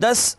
10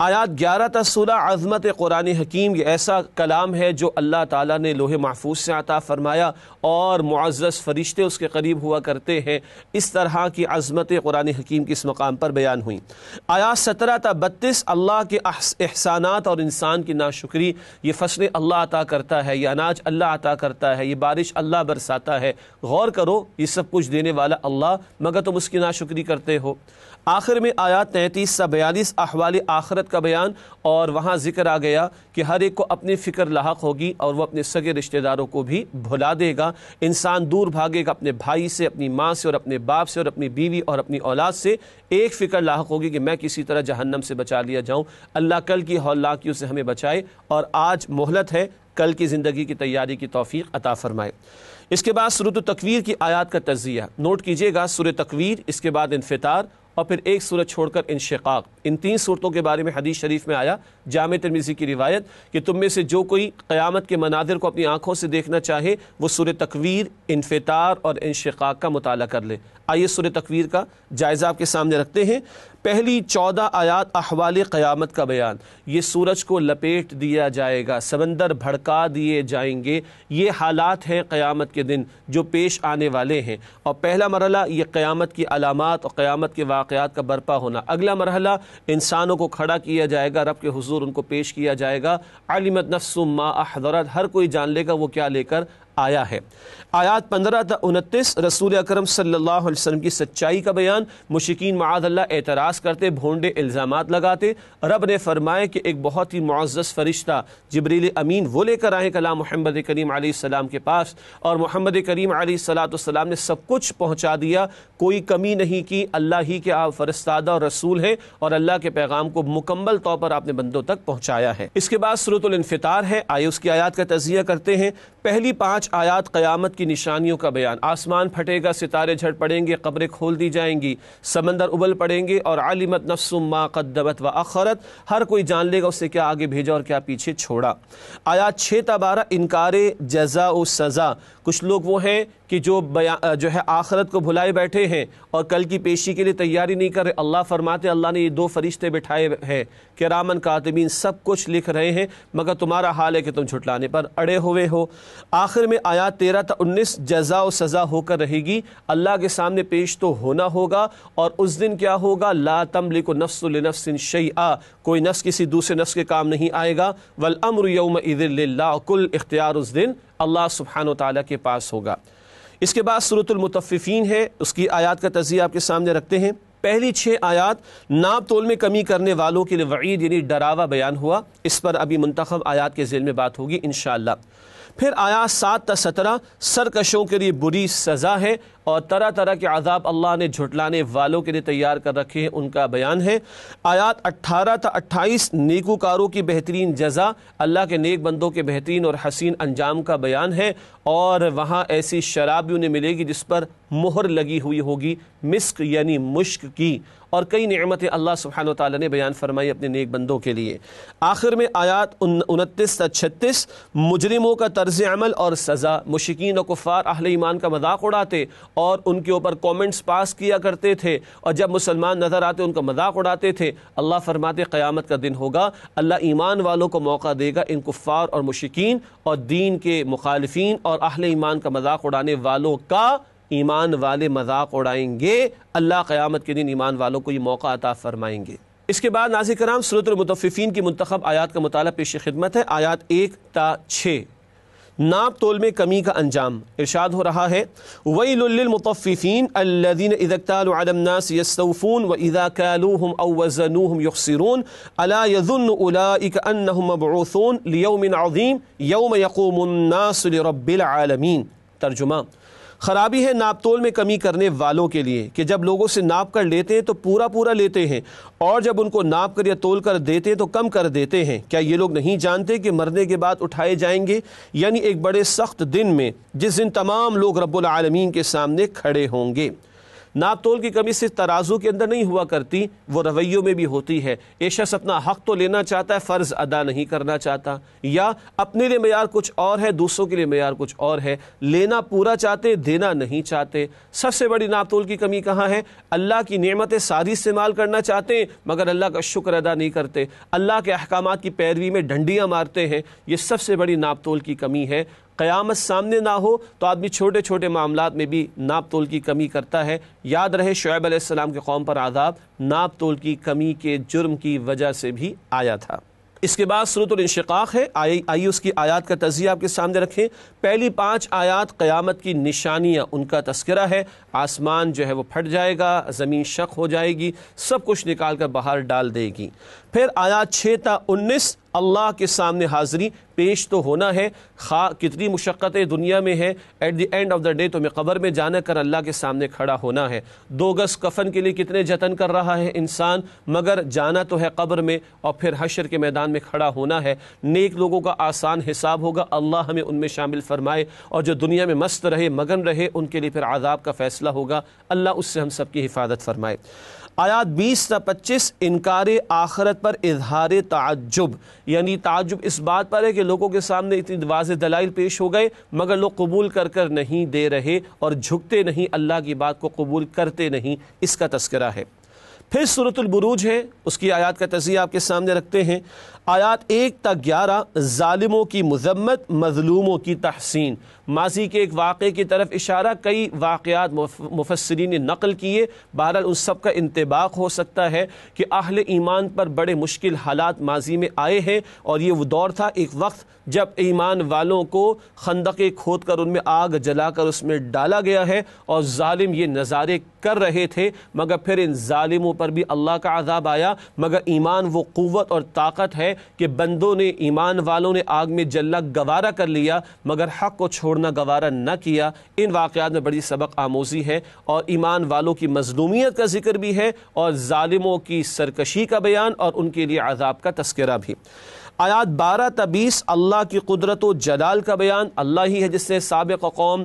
آیات 11 تا سورہ عظمت قرآن حکیم یہ ایسا کلام ہے جو اللہ تعالیٰ نے لوح محفوظ سے عطا فرمایا اور معزز فرشتے اس کے قریب ہوا کرتے ہیں۔ اس طرح کی عظمت قرآن حکیم کی اس مقام پر بیان ہوئی۔ آیات 17 تا 32 اللہ کے احسانات اور انسان کی ناشکری، یہ فصلیں اللہ عطا کرتا ہے، یہ اناج اللہ عطا کرتا ہے، یہ بارش اللہ برساتا ہے، غور کرو یہ سب کچھ دینے والا اللہ، مگر تم اس کی ناشکری کرتے ہو۔ آخر میں آیات 33 سے 42 احوال آخرت کا بیان، اور وہاں ذکر آ گیا کہ ہر ایک کو اپنی فکر لاحق ہوگی اور وہ اپنے سگے رشتہ داروں کو بھی بھلا دے گا۔ انسان دور بھاگے گا اپنے بھائی سے، اپنی ماں سے اور اپنے باپ سے اور اپنی بیوی اور اپنی اولاد سے، ایک فکر لاحق ہوگی کہ میں کسی طرح جہنم سے بچا لیا جاؤں۔ اللہ کل کی ہولناکیوں سے ہمیں بچائے، اور آج مہلت ہے، کل کی زندگی کی تیاری کی توفیق عطا فرمائے۔ اس کے بعد سورۃ التکویر کی آیات کا تجزیہ نوٹ کیجئے گا۔ سورۃ تکویر، اس کے بعد انفطار، اور پھر ایک سورت چھوڑ کر انشقاق۔ ان تین صورتوں کے بارے میں حدیث شریف میں آیا، جامع ترمذی کی روایت، کہ تم میں سے جو کوئی قیامت کے مناظر کو اپنی آنکھوں سے دیکھنا چاہے وہ سورۃ تکویر، انفطار اور انشقاق کا مطالعہ کر لے۔ آئیے سورۃ تکویر کا جائزہ آپ کے سامنے رکھتے ہیں۔ پہلی 14 آیات احوال قیامت کا بیان، یہ سورج کو لپیٹ دیا جائے گا، سمندر بھڑکا دیے جائیں گے، یہ حالات ہیں قیامت کے دن جو پیش آنے والے ہیں۔ اور پہلا مرحلہ یہ قیامت کی علامات اور قیامت کے واقعات کا برپا ہونا۔ اگلا مرحلہ انسانوں کو کھڑا کیا جائے گا، رب کے حضور ان کو پیش کیا جائے گا۔ علمت نفس ما احضرت، ہر کوئی جان لے گا وہ کیا لے کر آیا ہے۔ آیات 15 تا 29 رسول اکرم صلی اللہ علیہ وسلم کی سچائی کا بیان۔ مشرکین معاذ اللہ اعتراض کرتے، بھونڈے الزامات لگاتے، رب نے فرمایا کہ ایک بہت ہی معزز فرشتہ جبریل امین وہ لے کر آئے کلام محمد کریم علیہ السلام کے پاس، اور محمد کریم علیہ السلام نے سب کچھ پہنچا دیا، کوئی کمی نہیں کی۔ اللہ ہی کے آپ فرستادہ اور رسول ہیں، اور اللہ کے پیغام کو مکمل طور پر آپ نے بندوں تک پہنچایا ہے۔ اس کے بعد سورۃ الانفطار ہے، آئے اس کی آیات کا تجزیہ کرتے ہیں۔ پہلی 5 آیات قیامت کی نشانیوں کا بیان، آسمان پھٹے گا، ستارے جھٹ پڑیں گے، قبریں کھول دی جائیں گی، سمندر ابل پڑیں گے، اور علمت نفس ما قدمت واخرت، ہر کوئی جان لے گا اس سے کیا آگے بھیجا اور کیا پیچھے چھوڑا۔ آیات 6 تا 12 انکار جزا و سزا، کچھ لوگ وہ ہیں کہ جو ہے آخرت کو بھلائے بیٹھے ہیں اور کل کی پیشی کے لیے تیاری نہیں کر رہے۔ اللہ فرماتے اللہ نے یہ 2 فرشتے بٹھائے ہیں، کرامن کاتبین، سب کچھ لکھ رہے ہیں، مگر تمہارا حال ہے کہ تم جھٹلانے پر اڑے ہوئے ہو۔ آخر میں آیات 13 تا 19 جزا و سزا ہو کر رہے گی، اللہ کے سامنے پیش تو ہونا ہوگا، اور اس دن کیا ہوگا، لا تملک نفس لنفس شیئا، کوئی نفس کسی دوسرے نفس کے کام نہیں آئے گا، والامر یومئذ للہ، کل اختیار اس دن اللہ سبحانہ و تعالیٰ کے پاس ہوگا۔ اس کے بعد سورۃ المطففین ہے، اس کی آیات کا تجزیہ آپ کے سامنے رکھتے ہیں۔ پہلی 6 آیات ناپ تول میں کمی کرنے والوں کے لیے وعید یعنی ڈراوا بیان ہوا، اس پر ابھی منتخب آیات کے ذیل میں بات ہوگی انشاءاللہ۔ پھر آیات 7 تا 17 سرکشوں کے لیے بری سزا ہے، اور طرح طرح کے عذاب اللہ نے جھٹلانے والوں کے لیے تیار کر رکھے ہیں، ان کا بیان ہے۔ آیات 18 تا 28 نیکوکاروں کی بہترین جزا، اللہ کے نیک بندوں کے بہترین اور حسین انجام کا بیان ہے، اور وہاں ایسی شراب بھی انہیں ملے گی جس پر مہر لگی ہوئی ہوگی، مسک یعنی مشک کی، اور کئی نعمتیں اللہ سبحانہ وتعالی نے بیان فرمائی اپنے نیک بندوں کے لیے۔ آخر میں آیات 29 تا 36 مجرموں کا طرز عمل اور سزا، مشرکین و کفار اہل ایمان کا مذاق اڑاتے اور ان کے اوپر کومنٹس پاس کیا کرتے تھے، اور جب مسلمان نظر آتے ان کا مذاق اڑاتے تھے۔ اللہ فرماتے قیامت کا دن ہوگا، اللہ ایمان والوں کو موقع دے گا ان کفار اور مشرکین اور دین کے مخالفین اور اہل ایمان کا مذاق اڑانے والوں کا، ایمان والے مذاق اڑائیں گے، اللہ قیامت کے دن ایمان والوں کو یہ موقع عطا فرمائیں گے۔ اس کے بعد ناظرین کرام سورۃ المطففین کی منتخب آیات کا مطالعہ پیش خدمت ہے۔ آیات 1 تا 6 ناپ تول میں کمی کا انجام، ارشاد ہو رہا ہے وَيْلٌ لِّلْمُطَفِّفِينَ الَّذِينَ إِذَا اكْتَالُوا عَلَى النَّاسِ يَسْتَوْفُونَ وَإِذَا كَالُوهُمْ أَوْ وَّزَنُوهُمْ يُخْسِرُونَ أَلَا يَظُنُّ أُولَٰئِكَ أَنَّهُمْ مَبْعُوثُونَ لِيَوْمٍ عَظِيمٍ يَوْمَ يَقُومُ النَّاسُ لِرَبِّ الْعَالَمِينَ۔ ترجمہ، خرابی ہے ناپ تول میں کمی کرنے والوں کے لیے کہ جب لوگوں سے ناپ کر لیتے ہیں تو پورا پورا لیتے ہیں، اور جب ان کو ناپ کر یا تول کر دیتے تو کم کر دیتے ہیں۔ کیا یہ لوگ نہیں جانتے کہ مرنے کے بعد اٹھائے جائیں گے، یعنی ایک بڑے سخت دن میں جس دن تمام لوگ رب العالمین کے سامنے کھڑے ہوں گے۔ ناپ تول کی کمی صرف ترازو کے اندر نہیں ہوا کرتی، وہ رویوں میں بھی ہوتی ہے۔ ایک شخص اپنا حق تو لینا چاہتا ہے، فرض ادا نہیں کرنا چاہتا، یا اپنے لیے معیار کچھ اور ہے، دوسروں کے لیے معیار کچھ اور ہے، لینا پورا چاہتے، دینا نہیں چاہتے۔ سب سے بڑی ناپ تول کی کمی کہاں ہے؟ اللہ کی نعمتیں ساری استعمال کرنا چاہتے ہیں مگر اللہ کا شکر ادا نہیں کرتے، اللہ کے احکامات کی پیروی میں ڈنڈیاں مارتے ہیں۔ یہ سب سے بڑی ناپ تول کی کمی ہے۔ قیامت سامنے نہ ہو تو آدمی چھوٹے چھوٹے معاملات میں بھی ناپ تول کی کمی کرتا ہے۔ یاد رہے شعیب علیہ السلام کے قوم پر عذاب ناپ تول کی کمی کے جرم کی وجہ سے بھی آیا تھا۔ اس کے بعد سورۃ الانشقاق ہے، آئیے اس کی آیات کا تجزیہ آپ کے سامنے رکھیں۔ پہلی 5 آیات قیامت کی نشانیاں، ان کا تذکرہ ہے۔ آسمان جو ہے وہ پھٹ جائے گا، زمین شق ہو جائے گی، سب کچھ نکال کر باہر ڈال دے گی۔ پھر آیات 6 تا 19 اللہ کے سامنے حاضری پیش تو ہونا ہے، کتنی مشقتیں دنیا میں ہے، at the end of the day تمہیں قبر میں جانا کر اللہ کے سامنے کھڑا ہونا ہے۔ 2 گز کفن کے لیے کتنے جتن کر رہا ہے انسان، مگر جانا تو ہے قبر میں، اور پھر حشر کے میدان میں کھڑا ہونا ہے۔ نیک لوگوں کا آسان حساب ہوگا، اللہ ہمیں ان میں شامل فرمائے، اور جو دنیا میں مست رہے، مگن رہے، ان کے لیے پھر عذاب کا فیصلہ ہوگا، اللہ اس سے ہم سب کی حفاظت فرمائے۔ آیات 20 تا 25 انکار آخرت پر اظہار تعجب، یعنی تعجب اس بات پر ہے کہ لوگوں کے سامنے اتنی واضح دلائل پیش ہو گئے مگر لوگ قبول کر نہیں دے رہے اور جھکتے نہیں، اللہ کی بات کو قبول کرتے نہیں، اس کا تذکرہ ہے۔ پھر سورۃ البروج ہے، اس کی آیات کا تجزیہ آپ کے سامنے رکھتے ہیں۔ آیات 1 تا 11 ظالموں کی مذمت، مظلوموں کی تحسین، ماضی کے ایک واقعے کی طرف اشارہ، کئی واقعات مفسرین نے نقل کیے، بہرحال ان سب کا انطباق ہو سکتا ہے کہ اہل ایمان پر بڑے مشکل حالات ماضی میں آئے ہیں، اور یہ وہ دور تھا، ایک وقت جب ایمان والوں کو خندقیں کھود کر ان میں آگ جلا کر اس میں ڈالا گیا ہے، اور ظالم یہ نظارے کر رہے تھے، مگر پھر ان ظالموں پر بھی اللہ کا عذاب آیا۔ مگر ایمان وہ قوت اور طاقت ہے کہ بندوں نے، ایمان والوں نے آگ میں جلنا گوارا کر لیا مگر حق کو چھوڑنا گوارا نہ کیا۔ ان واقعات میں بڑی سبق آموزی ہے، اور ایمان والوں کی مظلومیت کا ذکر بھی ہے، اور ظالموں کی سرکشی کا بیان، اور ان کے لیے عذاب کا تذکرہ بھی۔ آیات 12 تا 20 اللہ کی قدرت و جلال کا بیان، اللہ ہی ہے جس نے سابق قوم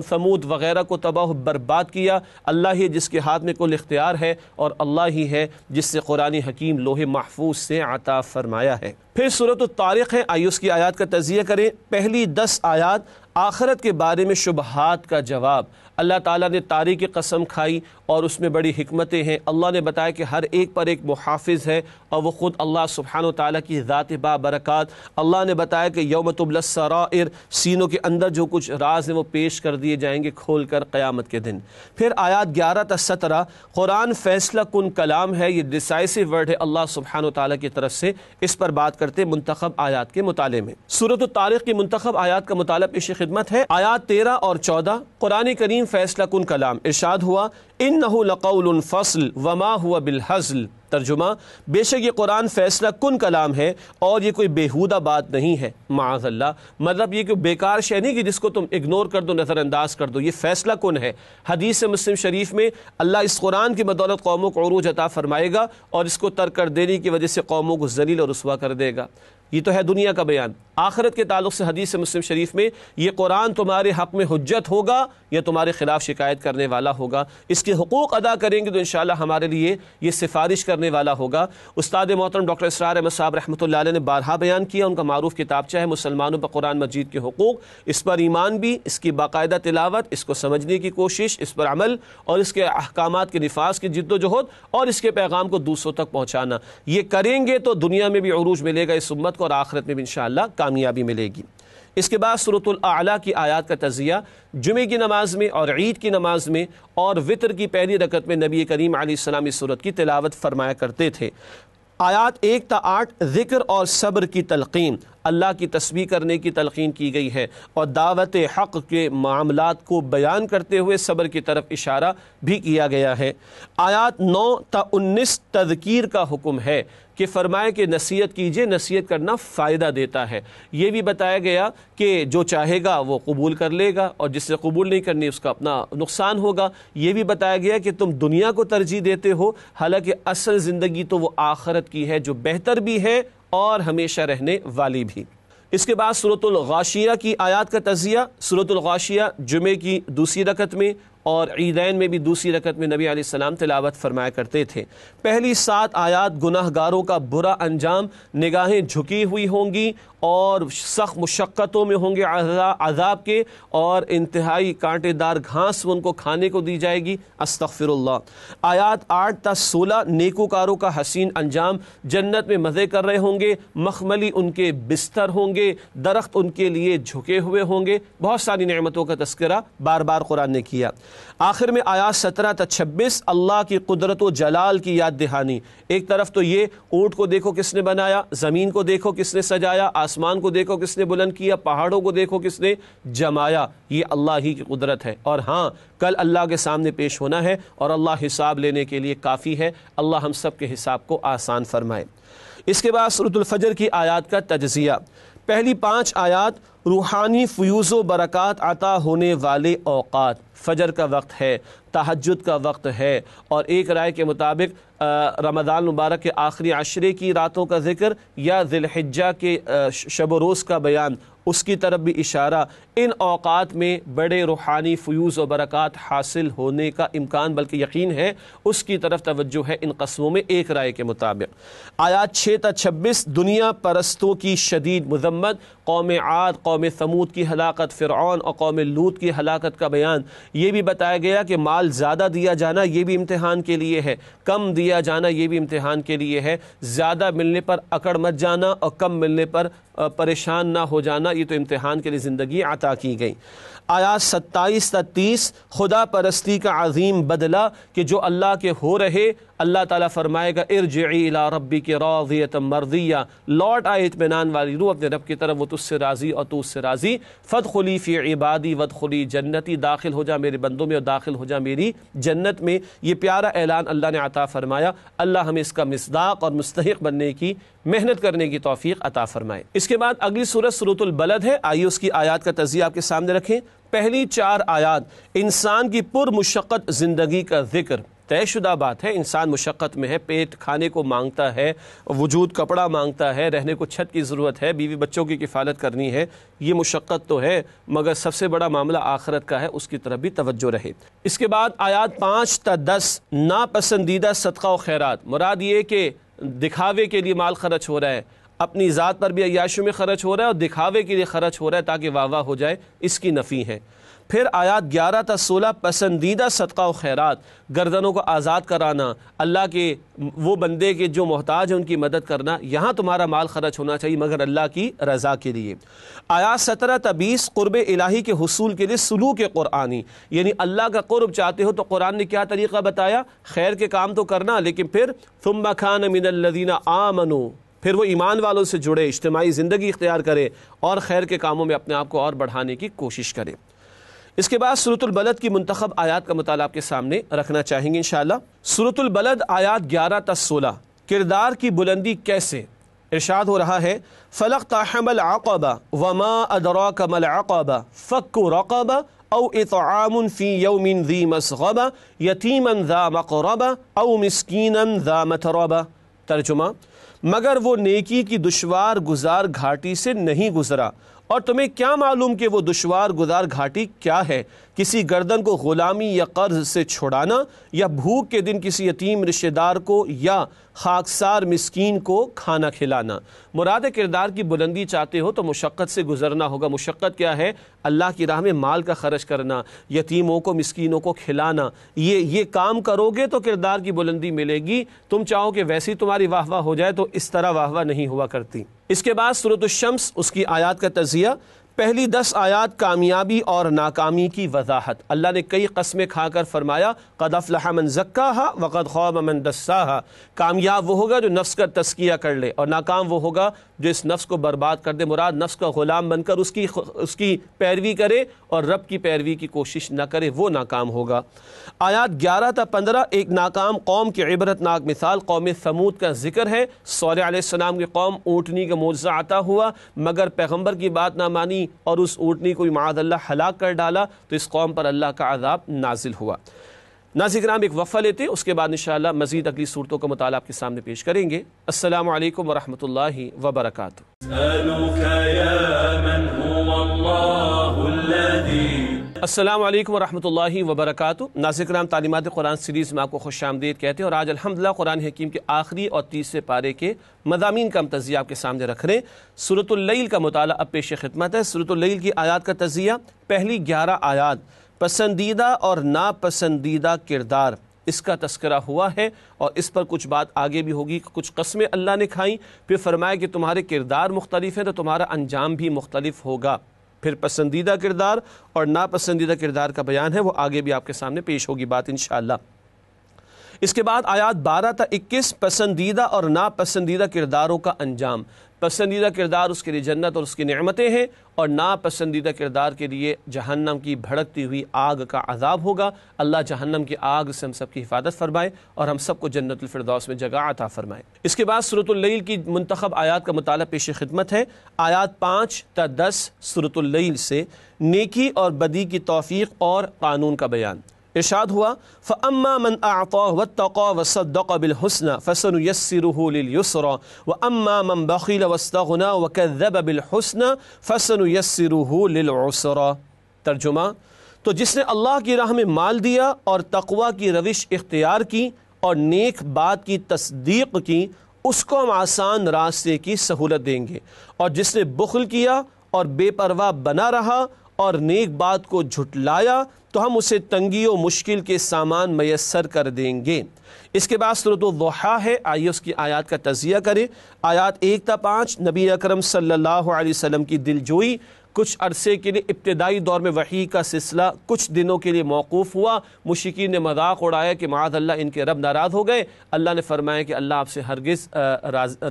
ثمود وغیرہ کو تباہ و برباد کیا، اللہ ہی جس کے ہاتھ میں کل اختیار ہے، اور اللہ ہی ہے جس سے قرآن حکیم لوح محفوظ سے عطا فرمایا ہے۔ پھر سورۃ الطارق ہے، آئیے اس کی آیات کا تجزیہ کریں۔ پہلی 10 آیات آخرت کے بارے میں شبہات کا جواب، اللہ تعالیٰ نے طارق کی قسم کھائی اور اس میں بڑی حکمتیں ہیں، اللہ نے بتایا کہ ہر ایک پر ایک محافظ ہے، اور وہ خود اللہ سبحانہ و تعالیٰ کی ذات بابرکات۔ اللہ نے بتایا کہ یوم تبلی السرائر، سینوں کے اندر جو کچھ راز ہیں وہ پیش کر دیے جائیں گے کھول کر قیامت کے دن۔ پھر آیات 11 تا 17 قرآن فیصلہ کن کلام ہے، یہ ڈیسائسو ورڈ ہے اللہ سبحانہ و تعالیٰ کی طرف سے، اس پر بات کرتے منتخب آیات کے مطالعے میں۔ سورۃ الطارق کی منتخب آیات کا مطالعہ پیش خدمت ہے۔ آیات 13 اور 14 قرآن کریم فیصلہ کن کلام، ارشاد ہوا انہ لقول فصل وما ہوا بالہزل، ترجمہ بے شک یہ قرآن فیصلہ کن کلام ہے اور یہ کوئی بیہودہ بات نہیں ہے، معاذ اللہ، مطلب یہ کہ بیکار شے نہیں کہ جس کو تم اگنور کر دو، نظر انداز کر دو، یہ فیصلہ کن ہے۔ حدیث مسلم شریف میں اللہ اس قرآن کی بدولت قوموں کو عروج عطا فرمائے گا اور اس کو ترک کر دینے کی وجہ سے قوموں کو ذلیل اور رسوا کر دے گا۔ یہ تو ہے دنیا کا بیان۔ آخرت کے تعلق سے حدیث مسلم شریف میں یہ قرآن تمہارے حق میں حجت ہوگا یا تمہارے خلاف شکایت کرنے والا ہوگا، اس کے حقوق ادا کریں گے تو انشاءاللہ ہمارے لیے یہ سفارش کرنے والا ہوگا۔ استاد محترم ڈاکٹر اسرار احمد صاحب رحمۃ اللہ علیہ نے بارہا بیان کیا، ان کا معروف کتابچہ ہے مسلمانوں پر قرآن مجید کے حقوق، اس پر ایمان بھی، اس کی باقاعدہ تلاوت، اس کو سمجھنے کی کوشش، اس پر عمل اور اس کے احکامات کے نفاذ کی جد و جہد اور اس کے پیغام کو دوسروں تک پہنچانا، یہ کریں گے تو دنیا میں بھی عروج ملے گا اس امت کو اور آخرت میں بھی انشاءاللہ کامیابی ملے گی۔ اس کے بعد سورۃ الاعلیٰ کی آیات کا تجزیہ، جمعے کی نماز میں اور عید کی نماز میں اور وطر کی پہلی رکعت میں نبی کریم علیہ السلام اس سورت کی تلاوت فرمایا کرتے تھے۔ آیات 1 تا 8 ذکر اور صبر کی تلقین، اللہ کی تسبیح کرنے کی تلقین کی گئی ہے اور دعوت حق کے معاملات کو بیان کرتے ہوئے صبر کی طرف اشارہ بھی کیا گیا ہے۔ آیات 9 تا 19 تذکیر کا حکم ہے کہ فرمائے کہ نصیحت کیجئے، نصیحت کرنا فائدہ دیتا ہے۔ یہ بھی بتایا گیا کہ جو چاہے گا وہ قبول کر لے گا اور جس سے قبول نہیں کرنی اس کا اپنا نقصان ہوگا۔ یہ بھی بتایا گیا کہ تم دنیا کو ترجیح دیتے ہو حالانکہ اصل زندگی تو وہ آخرت کی ہے جو بہتر بھی ہے اور ہمیشہ رہنے والی بھی۔ اس کے بعد سورۃ الغاشیہ کی آیات کا تجزیہ، سورۃ الغاشیہ جمعے کی دوسری رکعت میں اور عیدین میں بھی دوسری رکعت میں نبی علیہ السلام تلاوت فرمایا کرتے تھے۔ پہلی 7 آیات گناہ گاروں کا برا انجام، نگاہیں جھکی ہوئی ہوں گی اور سخت مشقتوں میں ہوں گے عذاب کے، اور انتہائی کانٹے دار گھاس ان کو کھانے کو دی جائے گی۔ استغفر اللہ۔ آیات 8 تا 16 نیکوکاروں کا حسین انجام، جنت میں مزے کر رہے ہوں گے، مخملی ان کے بستر ہوں گے، درخت ان کے لیے جھکے ہوئے ہوں گے۔ بہت ساری نعمتوں کا تذکرہ بار بار قرآن نے کیا۔ آخر میں آیات 17 تا 26 اللہ کی قدرت و جلال کی یاد دہانی۔ ایک طرف تو یہ اونٹ کو دیکھو کس نے بنایا، زمین کو دیکھو کس نے سجایا، آسمان کو دیکھو کس نے بلند کیا، پہاڑوں کو دیکھو کس نے جمایا، یہ اللہ ہی کی قدرت ہے۔ اور ہاں، کل اللہ کے سامنے پیش ہونا ہے اور اللہ حساب لینے کے لیے کافی ہے۔ اللہ ہم سب کے حساب کو آسان فرمائے۔ اس کے بعد سورۃ الفجر کی آیات کا تجزیہ۔ پہلی 5 آیات روحانی فیوز و برکات عطا ہونے والے اوقات، فجر کا وقت ہے، تہجد کا وقت ہے، اور ایک رائے کے مطابق رمضان مبارک کے آخری عشرے کی راتوں کا ذکر یا ذی الحجہ کے شب و روز کا بیان، اس کی طرف بھی اشارہ۔ ان اوقات میں بڑے روحانی فیوز و برکات حاصل ہونے کا امکان بلکہ یقین ہے، اس کی طرف توجہ ہے ان قسموں میں ایک رائے کے مطابق۔ آیات 6 تا 26 دنیا پرستوں کی شدید مذمت، قوم عاد، قوم ثمود کی ہلاکت، فرعون اور قوم لوط کی ہلاکت کا بیان۔ یہ بھی بتایا گیا کہ مال زیادہ دیا جانا یہ بھی امتحان کے لیے ہے، کم دیا جانا یہ بھی امتحان کے لیے ہے، زیادہ ملنے پر اکڑ مت جانا اور کم ملنے پر پریشان نہ ہو جانا، یہ تو امتحان کے لیے زندگی عطا کی گئی۔ آیات 27 تا 30 خدا پرستی کا عظیم بدلہ کہ جو اللہ کے ہو رہے، اللہ تعالیٰ فرمائے گا ارجعی الی ربک راضیۃ مرضیہ، لوٹ آئے اطمینان والی روح اپنے رب کی طرف، وہ تجھ سے راضی اور تو اس سے راضی۔ فادخلی فی عبادی وادخلی جنتی، داخل ہو جا میرے بندوں میں اور داخل ہو جا میری جنت میں۔ یہ پیارا اعلان اللہ نے عطا فرمایا۔ اللہ ہمیں اس کا مصداق اور مستحق بننے کی، محنت کرنے کی توفیق عطا فرمائے۔ اس کے بعد اگلی سورۃ سورۃ البلد ہے، آئیے اس کی آیات کا تجزیہ آپ کے سامنے رکھیں۔ پہلی 4 آیات انسان کی پر مشقت زندگی کا ذکر۔ طے شدہ بات ہے، انسان مشقت میں ہے، پیٹ کھانے کو مانگتا ہے، وجود کپڑا مانگتا ہے، رہنے کو چھت کی ضرورت ہے، بیوی بچوں کی کفالت کرنی ہے، یہ مشقت تو ہے، مگر سب سے بڑا معاملہ آخرت کا ہے، اس کی طرف بھی توجہ رہے۔ اس کے بعد آیات 5 تا 10 ناپسندیدہ صدقہ و خیرات، مراد یہ کہ دکھاوے کے لیے مال خرچ ہو رہا ہے، اپنی ذات پر بھی عیاشیوں میں خرچ ہو رہا ہے اور دکھاوے کے لیے خرچ ہو رہا ہے تاکہ واہ واہ ہو جائے، اس کی نفی ہے۔ پھر آیات 11 تا 16 پسندیدہ صدقہ و خیرات، گردنوں کو آزاد کرانا، اللہ کے وہ بندے کے جو محتاج ہیں ان کی مدد کرنا، یہاں تمہارا مال خرچ ہونا چاہیے مگر اللہ کی رضا کے لیے۔ آیات 17 تا 20 قرب الہی کے حصول کے لیے سلوک قرآنی، یعنی اللہ کا قرب چاہتے ہو تو قرآن نے کیا طریقہ بتایا، خیر کے کام تو کرنا، لیکن پھر ثم کان من الذین آمنوا، پھر وہ ایمان والوں سے جڑے، اجتماعی زندگی اختیار کرے اور خیر کے کاموں میں اپنے آپ کو اور بڑھانے کی کوشش کرے۔ اس کے بعد سورۃ البلد کی منتخب آیات کا مطالعہ آپ کے سامنے رکھنا چاہیں گے انشاءاللہ۔ سورۃ البلد آیات 11 تا 16 کردار کی بلندی کیسے؟ ارشاد ہو رہا ہے فَلَقْتَحَمَ الْعَقَبَةَ وَمَا أَدْرَاكَ مَا الْعَقَبَةُ فَكُّ رَقَبَةٍ أَوْ إِطْعَامٌ فِي يَوْمٍ ذِي مَسْغَبَةٍ يَتِيمًا ذَا مَقْرَبَةٍ أَوْ مِسْكِينًا ذَا مَتْرَبَةٍ۔ ترجمہ، مگر وہ نیکی کی دشوار گزار گھاٹی سے نہیں گزرا، اور تمہیں کیا معلوم کہ وہ دشوار گزار گھاٹی کیا ہے، کسی گردن کو غلامی یا قرض سے چھڑانا، یا بھوک کے دن کسی یتیم رشتہ دار کو یا خاکسار مسکین کو کھانا کھلانا۔ مراد کردار کی بلندی چاہتے ہو تو مشقت سے گزرنا ہوگا۔ مشقت کیا ہے؟ اللہ کی راہ میں مال کا خرچ کرنا، یتیموں کو مسکینوں کو کھلانا، یہ کام کرو گے تو کردار کی بلندی ملے گی۔ تم چاہو کہ ویسی تمہاری واہ واہ ہو جائے تو اس طرح واہ واہ نہیں ہوا کرتی۔ اس کے بعد سورۃ الشمس، اس کی آیات کا تجزیہ۔ پہلی 10 آیات کامیابی اور ناکامی کی وضاحت۔ اللہ نے کئی قسمیں کھا کر فرمایا قد افلح من زکاہا وقد خاب من دساہا، کامیاب وہ ہوگا جو نفس کا تزکیہ کر لے، اور ناکام وہ ہوگا جو اس نفس کو برباد کر دے۔ مراد نفس کا غلام بن کر اس کی پیروی کرے اور رب کی پیروی کی کوشش نہ کرے، وہ ناکام ہوگا۔ آیات 11 تا 15 ایک ناکام قوم کی عبرت ناک مثال، قوم ثمود کا ذکر ہے۔ صالح علیہ السلام کی قوم اونٹنی کا معجزہ عطا ہوا مگر پیغمبر کی بات نہ مانی اور اس اونٹنی کو معاذ اللہ ہلاک کر ڈالا، تو اس قوم پر اللہ کا عذاب نازل ہوا۔ ناظرین کرام، ایک وقفہ لیتے ہیں، اس کے بعد انشاءاللہ مزید اگلی صورتوں کا مطالعہ آپ کے سامنے پیش کریں گے۔ السلام علیکم ورحمۃ اللہ وبرکاتہ۔ السلام علیکم ورحمۃ اللہ وبرکاتہ۔ ناظرین کرام، تعلیمات قرآن سیریز میں آپ کو خوش آمدید کہتے ہیں، اور آج الحمدللہ قرآن حکیم کے آخری اور تیسرے پارے کے مضامین کا ہم تجزیہ آپ کے سامنے رکھ رہے ہیں۔ سورۃ اللیل کا مطالعہ اب پیش خدمت ہے۔ سورۃ اللیل کی آیات کا تجزیہ، پہلی 11 آیات پسندیدہ اور ناپسندیدہ کردار، اس کا تذکرہ ہوا ہے، اور اس پر کچھ بات آگے بھی ہوگی۔ کچھ قسمیں اللہ نے کھائیں، پھر فرمایا کہ تمہارے کردار مختلف ہیں تو تمہارا انجام بھی مختلف ہوگا۔ پھر پسندیدہ کردار اور ناپسندیدہ کردار کا بیان ہے، وہ آگے بھی آپ کے سامنے پیش ہوگی بات انشاءاللہ۔ اس کے بعد آیات 12 تا 21 پسندیدہ اور ناپسندیدہ کرداروں کا انجام۔ پسندیدہ کردار اس کے لیے جنت اور اس کی نعمتیں ہیں، اور ناپسندیدہ کردار کے لیے جہنم کی بھڑکتی ہوئی آگ کا عذاب ہوگا۔ اللہ جہنم کی آگ سے ہم سب کی حفاظت فرمائے، اور ہم سب کو جنت الفردوس میں جگہ عطا فرمائے۔ اس کے بعد سورۃ اللیل کی منتخب آیات کا مطالعہ پیش خدمت ہے۔ آیات 5 تا 10 سورۃ اللیل سے نیکی اور بدی کی توفیق اور قانون کا بیان۔ ارشاد ہوا، فَأَمَّا مَنْ أَعْطَىٰ وَاتَّقَىٰ وَصَدَّقَ بِالْحُسْنَىٰ فَسَنُيَسِّرُهُ لِلْيُسْرَىٰ وَأَمَّا مَنْ بَخِلَ وَاسْتَغْنَىٰ وَكَذَّبَ بِالْحُسْنَىٰ فَسَنُيَسِّرُهُ لِلْعُسْرَىٰ۔ ترجمہ، تو جس نے اللہ کی راہ میں مال دیا اور تقوی کی روش اختیار کی اور نیک بات کی تصدیق کی، اس کو ہم آسان راستے کی سہولت دیں گے، اور جس نے بخل کیا اور بے پرواہ بنا رہا اور نیک بات کو جھٹلایا تو ہم اسے تنگی و مشکل کے سامان میسر کر دیں گے۔ اس کے بعد سورۃ الضحیٰ ہے، آئیے اس کی آیات کا تجزیہ کریں۔ آیات 1 تا 5 نبی اکرم صلی اللہ علیہ وسلم کی دلجوئی۔ کچھ عرصے کے لیے ابتدائی دور میں وحی کا سلسلہ کچھ دنوں کے لیے موقوف ہوا۔ مشرکین نے مذاق اڑایا کہ معاذ اللہ ان کے رب ناراض ہو گئے۔ اللہ نے فرمایا کہ اللہ آپ سے ہرگز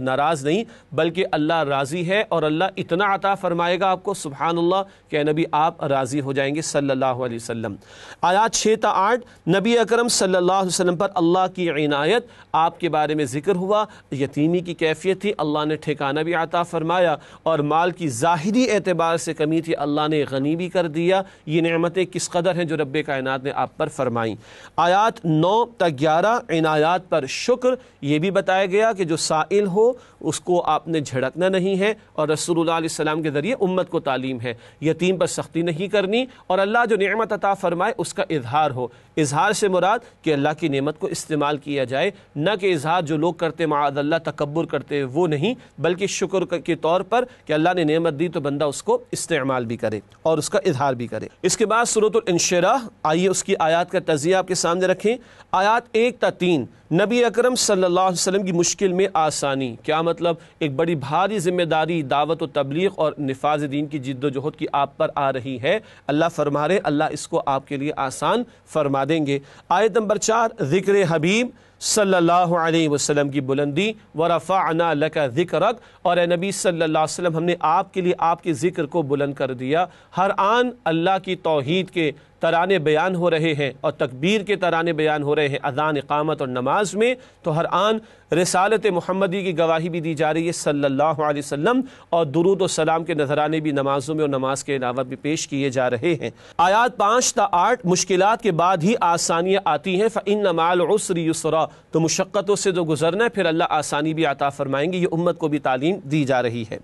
ناراض نہیں، بلکہ اللہ راضی ہے، اور اللہ اتنا عطا فرمائے گا آپ کو، سبحان اللہ، کہ اے نبی آپ راضی ہو جائیں گے صلی اللہ علیہ وسلم۔ آیات 6 تا 8 نبی اکرم صلی اللہ علیہ وسلم پر اللہ کی عنایت، آپ کے بارے میں ذکر ہوا۔ یتیمی کی کیفیت تھی، اللہ نے ٹھکانہ بھی عطا فرمایا، اور مال کی ظاہری اعتبار سے کمی تھی، اللہ نے غنی بھی کر دیا۔ یہ نعمتیں کس قدر ہیں جو رب کائنات نے آپ پر فرمائیں۔ آیات 9 تا 11 عنایات پر شکر، یہ بھی بتایا گیا کہ جو سائل ہو اس کو آپ نے جھڑکنا نہیں ہے، اور رسول اللہ علیہ السلام کے ذریعے امت کو تعلیم ہے، یتیم پر سختی نہیں کرنی، اور اللہ جو نعمت عطا فرمائے اس کا اظہار ہو۔ اظہار سے مراد کہ اللہ کی نعمت کو استعمال کیا جائے، نہ کہ اظہار جو لوگ کرتے معاذ اللہ تکبر کرتے وہ نہیں، بلکہ شکر کے طور پر کہ اللہ نے نعمت دی تو بندہ اس کو استعمال بھی کرے اور اس کا اظہار بھی کرے۔ اس کے بعد سورۃ الانشراح، آئیے اس کی آیات کا تجزیہ آپ کے سامنے رکھیں۔ آیات 1 تا 3 نبی اکرم صلی اللہ علیہ وسلم کی مشکل میں آسانی۔ کیا مطلب؟ ایک بڑی بھاری ذمہ داری دعوت و تبلیغ اور نفاذ دین کی جد و جہد کی آپ پر آ رہی ہے، اللہ فرما رہے اللہ اس کو آپ کے لیے آسان فرما دیں گے۔ آیت نمبر 4 ذکر حبیب صلی اللہ علیہ وسلم کی بلندی، وَرَفَعْنَا لَكَ ذِكْرَكَ، اور اے نبی صلی اللہ علیہ وسلم ہم نے آپ کے لیے آپ کے ذکر کو بلند کر دیا۔ ہر آن اللہ کی توحید کے ترانے بیان ہو رہے ہیں اور تکبیر کے ترانے بیان ہو رہے ہیں اذان، اقامت اور نماز میں، تو ہر آن رسالت محمدی کی گواہی بھی دی جا رہی ہے صلی اللہ علیہ وسلم، اور درود و سلام کے نذرانے بھی نمازوں میں اور نماز کے علاوہ بھی پیش کیے جا رہے ہیں۔ آیات 5 تا 8 مشکلات کے بعد ہی آسانیاں آتی ہیں، فَإِنَّ مَعَ الْعُسْرِ يُسْرًا، تو مشقتوں سے جو گزرنا ہے پھر اللہ آسانی بھی عطا فرمائیں گے، یہ امت کو بھی تعلیم دی جا رہی ہے۔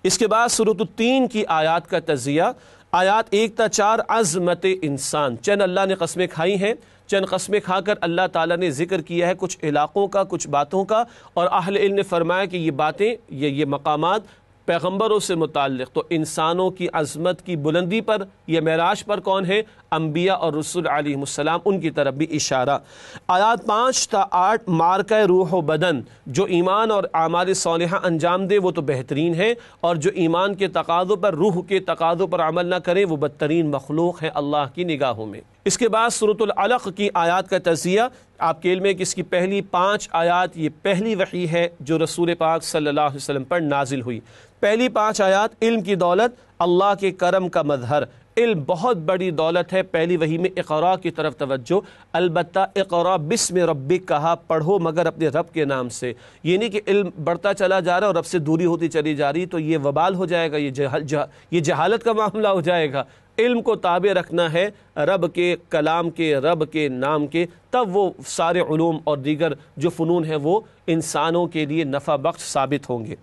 اس کے بعد سورۃ التین کی آیات کا تجزیہ، آیات 1 تا 4 عظمت انسان، چند اللہ نے قسمیں کھائی ہیں، چند قسمیں کھا کر اللہ تعالیٰ نے ذکر کیا ہے کچھ علاقوں کا، کچھ باتوں کا، اور اہل علم نے فرمایا کہ یہ باتیں، یہ مقامات پیغمبروں سے متعلق، تو انسانوں کی عظمت کی بلندی پر، یہ معراج پر کون ہے؟ انبیاء اور رسول علیہ السلام، ان کی طرف بھی اشارہ۔ آیات 5 تا 8 مارکہ روح و بدن، جو ایمان اور اعمال صالحہ انجام دے وہ تو بہترین ہے، اور جو ایمان کے تقاضوں پر، روح کے تقاضوں پر عمل نہ کرے وہ بدترین مخلوق ہے اللہ کی نگاہوں میں۔ اس کے بعد سورۃ العلق کی آیات کا تجزیہ، آپ کے علم ہے کہ اس کی پہلی 5 آیات یہ پہلی وحی ہے جو رسول پاک صلی اللہ علیہ وسلم پر نازل ہوئی۔ پہلی 5 آیات علم کی دولت، اللہ کے کرم کا مظہر۔ علم بہت بڑی دولت ہے، پہلی وحی میں اقرا کی طرف توجہ، البتہ اقرا بسم ربک کہا، پڑھو مگر اپنے رب کے نام سے، یہ نہیں کہ علم بڑھتا چلا جا رہا ہے اور رب سے دوری ہوتی چلی جا رہی، تو یہ وبال ہو جائے گا، یہ جہالت کا معاملہ ہو جائے گا۔ علم کو تابع رکھنا ہے رب کے کلام کے، رب کے نام کے، تب وہ سارے علوم اور دیگر جو فنون ہیں وہ انسانوں کے لیے نفع بخش ثابت ہوں گے۔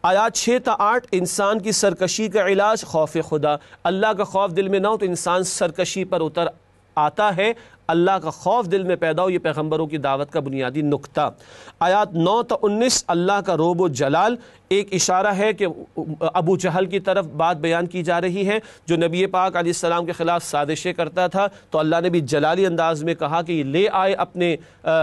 آیات 6 تا 8 انسان کی سرکشی کا علاج خوف خدا۔ اللہ کا خوف دل میں نہ ہو تو انسان سرکشی پر اتر آتا ہے، اللہ کا خوف دل میں پیدا ہو، یہ پیغمبروں کی دعوت کا بنیادی نقطہ۔ آیات 9 تا 19 اللہ کا رعب و جلال، ایک اشارہ ہے کہ ابو جہل کی طرف بات بیان کی جا رہی ہے جو نبی پاک علیہ السلام کے خلاف سازشیں کرتا تھا، تو اللہ نے بھی جلالی انداز میں کہا کہ یہ لے آئے اپنے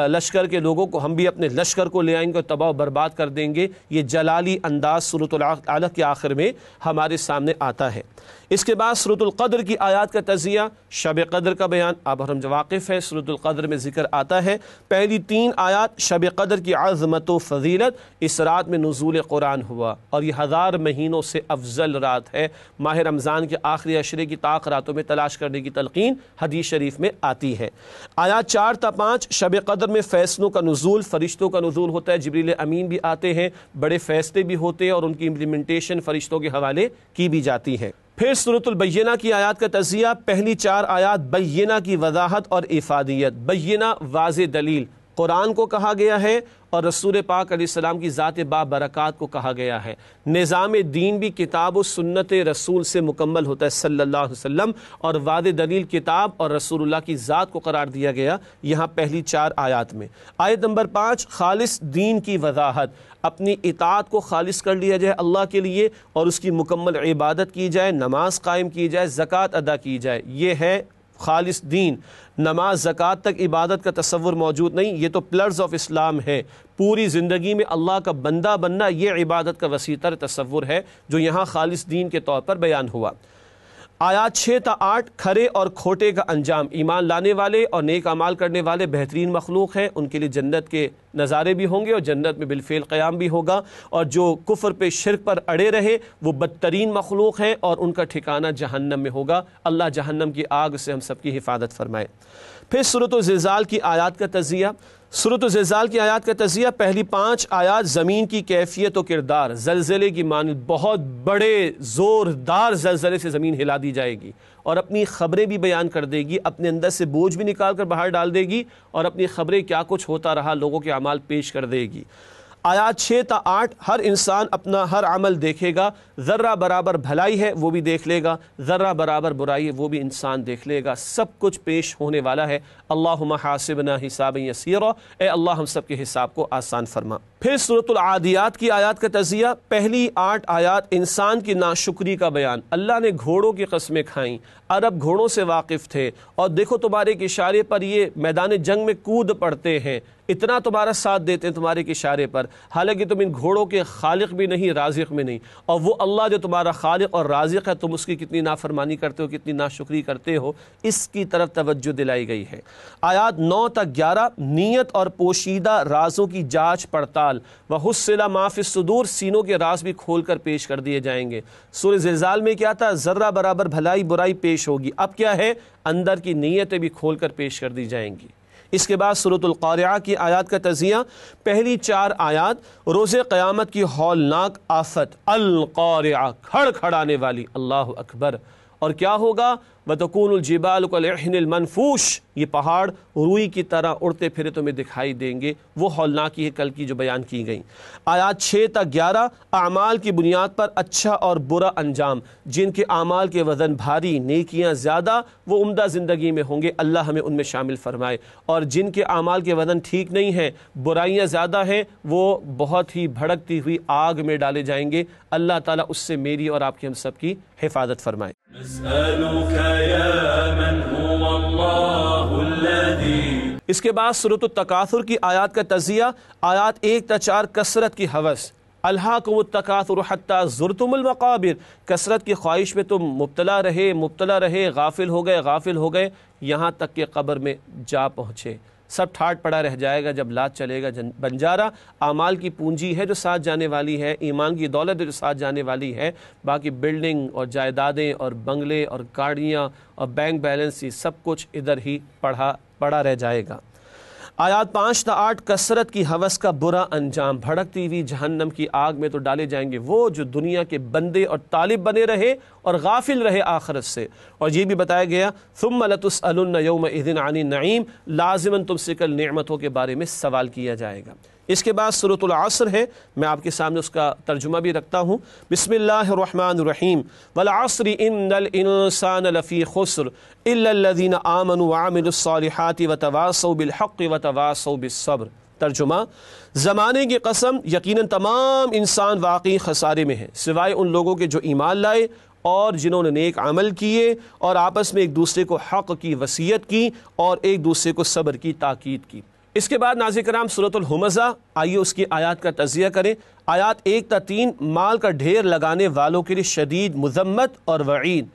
لشکر کے لوگوں کو، ہم بھی اپنے لشکر کو لے آئیں گے، تباہ و برباد کر دیں گے۔ یہ جلالی انداز سورۃ العلق کے آخر میں ہمارے سامنے آتا ہے۔ اس کے بعد سورۃ القدر کی آیات کا تجزیہ، شب قدر کا بیان، اب ہم جو واقف ہے سورۃ القدر میں ذکر آتا ہے۔ پہلی 3 آیات شب قدر کی عظمت و فضیلت، اس رات میں نزول قرآن ہوا اور یہ 1000 مہینوں سے افضل رات ہے۔ ماہ رمضان کے آخری عشرے کی طاق راتوں میں تلاش کرنے کی تلقین حدیث شریف میں آتی ہے۔ آیات 4 تا 5 شب قدر میں فیصلوں کا نزول، فرشتوں کا نزول ہوتا ہے، جبریل امین بھی آتے ہیں، بڑے فیصلے بھی ہوتے ہیں اور ان کی امپلیمنٹیشن فرشتوں کے حوالے کی بھی جاتی ہے۔ پھر سورۃ البینہ کی آیات کا تجزیہ، پہلی 4 آیات بینہ کی وضاحت اور افادیت، بینہ واضح دلیل، قرآن کو کہا گیا ہے اور رسول پاک علیہ السلام کی ذات بابرکات کو کہا گیا ہے۔ نظام دین بھی کتاب و سنت رسول سے مکمل ہوتا ہے صلی اللہ علیہ وسلم، اور واضح دلیل کتاب اور رسول اللہ کی ذات کو قرار دیا گیا یہاں پہلی 4 آیات میں۔ آیت نمبر 5 خالص دین کی وضاحت، اپنی اطاعت کو خالص کر لیا جائے اللہ کے لیے اور اس کی مکمل عبادت کی جائے، نماز قائم کی جائے، زکوٰۃ ادا کی جائے، یہ ہے خالص دین۔ نماز زکوٰۃ تک عبادت کا تصور موجود نہیں، یہ تو پلرز آف اسلام ہے۔ پوری زندگی میں اللہ کا بندہ بننا یہ عبادت کا وسیع تر تصور ہے جو یہاں خالص دین کے طور پر بیان ہوا۔ آیات 6 تا 8 کھرے اور کھوٹے کا انجام، ایمان لانے والے اور نیک اعمال کرنے والے بہترین مخلوق ہیں، ان کے لیے جنت کے نظارے بھی ہوں گے اور جنت میں بالفعل قیام بھی ہوگا، اور جو کفر پہ شرک پر اڑے رہے وہ بدترین مخلوق ہیں اور ان کا ٹھکانہ جہنم میں ہوگا۔ اللہ جہنم کی آگ سے ہم سب کی حفاظت فرمائے۔ پھر سورۃ الزلزال کی آیات کا تجزیہ، سورۃ الزلزال کی آیات کا تجزیہ، پہلی 5 آیات زمین کی کیفیت و کردار، زلزلے کی مانند بہت بڑے زوردار زلزلے سے زمین ہلا دی جائے گی اور اپنی خبریں بھی بیان کر دے گی، اپنے اندر سے بوجھ بھی نکال کر باہر ڈال دے گی اور اپنی خبریں کیا کچھ ہوتا رہا لوگوں کے اعمال پیش کر دے گی۔ آیات 6 تا 8 ہر انسان اپنا ہر عمل دیکھے گا، ذرہ برابر بھلائی ہے وہ بھی دیکھ لے گا، ذرہ برابر برائی ہے وہ بھی انسان دیکھ لے گا، سب کچھ پیش ہونے والا ہے۔ اللہم حاسبنا حسابا یسیرا، اے اللہ ہم سب کے حساب کو آسان فرما۔ پھر سورۃ العادیات کی آیات کا تجزیہ، پہلی 8 آیات انسان کی ناشکری کا بیان، اللہ نے گھوڑوں کی قسمیں کھائیں، عرب گھوڑوں سے واقف تھے اور دیکھو تمہارے ایک اشارے پر یہ میدان جنگ میں کود پڑتے ہیں، اتنا تمہارا ساتھ دیتے ہیں تمہارے ایک اشارے پر، حالانکہ تم ان گھوڑوں کے خالق بھی نہیں رازق میں نہیں، اور وہ اللہ جو تمہارا خالق اور رازق ہے تم اس کی کتنی نافرمانی کرتے ہو، کتنی ناشکری کرتے ہو، اس کی طرف توجہ دلائی گئی ہے۔ آیات 9 تا 11 نیت اور پوشیدہ رازوں کی جانچ پڑتال، وَحُصِّلَ مَا فِي الصُّدُورِ، سینوں کے راز بھی کھول کر پیش کر دیے جائیں گے۔ سورہ زلزال میں کیا تھا؟ ذرہ برابر بھلائی برائی پیش ہوگی، اب کیا ہے؟ اندر کی نیتیں بھی کھول کر پیش کر دی جائیں گی۔ اس کے بعد سورۃ القارعہ کی آیات کا تجزیہ، پہلی 4 آیات روز قیامت کی ہولناک آفت، القارعہ کھڑ کھڑانے والی، اللہ اکبر، اور کیا ہوگا؟ وَتَكُونُ الْجِبَالُ كَالْعِهْنِ الْمَنْفُوشِ، یہ پہاڑ روئی کی طرح اڑتے پھرے تمہیں دکھائی دیں گے، وہ ہولناکی ہے کل کی جو بیان کی گئی۔ آیات 6 تا 11 اعمال کی بنیاد پر اچھا اور برا انجام، جن کے اعمال کے وزن بھاری، نیکیاں زیادہ، وہ عمدہ زندگی میں ہوں گے، اللہ ہمیں ان میں شامل فرمائے، اور جن کے اعمال کے وزن ٹھیک نہیں ہیں، برائیاں زیادہ ہیں، وہ بہت ہی بھڑکتی ہوئی آگ میں ڈالے جائیں گے، اللہ تعالیٰ اس سے میری اور آپ کی ہم سب کی حفاظت فرمائے۔ اس کے بعد سورۃ التکاثر کی آیات کا تجزیہ، آیات 1 تا 4 کثرت کی ہوس، الہاکم التکاثر حتی زرتم المقابر، کثرت کی خواہش میں تم مبتلا رہے، غافل ہو گئے یہاں تک کہ قبر میں جا پہنچے، سب ٹھاٹ پڑا رہ جائے گا جب لات چلے گا بنجارہ۔ اعمال کی پونجی ہے جو ساتھ جانے والی ہے، ایمان کی دولت جو ساتھ جانے والی ہے، باقی بلڈنگ اور جائیدادیں اور بنگلے اور گاڑیاں اور بینک بیلنس، یہ سب کچھ ادھر ہی پڑا رہ جائے گا۔ آیات 5 تا 8 کثرت کی ہوس کا برا انجام، بھڑکتی ہوئی جہنم کی آگ میں تو ڈالے جائیں گے وہ جو دنیا کے بندے اور طالب بنے رہے اور غافل رہے آخرت سے۔ اور یہ بھی بتایا گیا ثم لتسألن یومئذ عن النعیم، لازماً تم سے کل نعمتوں کے بارے میں سوال کیا جائے گا۔ اس کے بعد سورۃ العصر ہے، میں آپ کے سامنے اس کا ترجمہ بھی رکھتا ہوں۔ بسم اللہ الرحمن الرحیم، والعصر ان الانسان لفی خسر الا الذین آمنوا وعملوا الصالحات وتواصوا بالحق وتواصوا بالصبر۔ ترجمہ، زمانے کی قسم یقیناً تمام انسان واقعی خسارے میں ہیں سوائے ان لوگوں کے جو ایمان لائے اور جنہوں نے نیک عمل کیے اور آپس میں ایک دوسرے کو حق کی وصیت کی اور ایک دوسرے کو صبر کی تاکید کی۔ اس کے بعد ناظرین کرام سورۃ الہمزہ، آئیے اس کی آیات کا تجزیہ کریں۔ آیات 1 تا 3 مال کا ڈھیر لگانے والوں کے لیے شدید مذمت اور وعید۔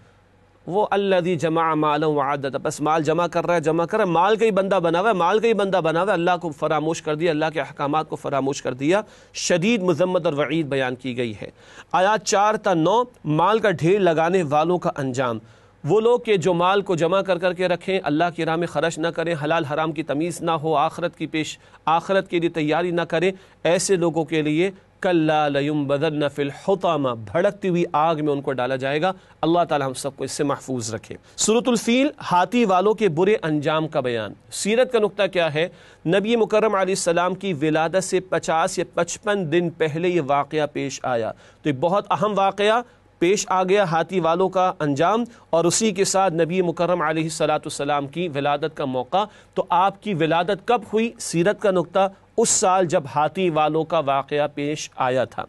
وہ الذی جمع مالا وعددہ، بس مال جمع کر رہا ہے، مال کا ہی بندہ بنا ہوا ہے، اللہ کو فراموش کر دیا، اللہ کے احکامات کو فراموش کر دیا۔ شدید مذمت اور وعید بیان کی گئی ہے۔ آیات 4 تا 9 مال کا ڈھیر لگانے والوں کا انجام، وہ لوگ کہ جو مال کو جمع کر کے رکھیں، اللہ کی راہ میں خرچ نہ کریں، حلال حرام کی تمیز نہ ہو، آخرت کے لیے تیاری نہ کریں، ایسے لوگوں کے لیے کلا لینبذن فی الحطمہ، بھڑکتی ہوئی آگ میں ان کو ڈالا جائے گا۔ اللہ تعالی ہم سب کو اس سے محفوظ رکھے۔ سورۃ الفیل، ہاتھی والوں کے برے انجام کا بیان۔ سیرت کا نقطہ کیا ہے؟ نبی مکرم علیہ السلام کی ولادت سے 50 یا 55 دن پہلے یہ واقعہ پیش آیا، تو ایک بہت اہم واقعہ پیش آ گیا، ہاتھی والوں کا انجام، اور اسی کے ساتھ نبی مکرم علیہ السلام کی ولادت کا موقع۔ تو آپ کی ولادت کب ہوئی؟ سیرت کا نقطہ اس سال جب ہاتھی والوں کا واقعہ پیش آیا تھا۔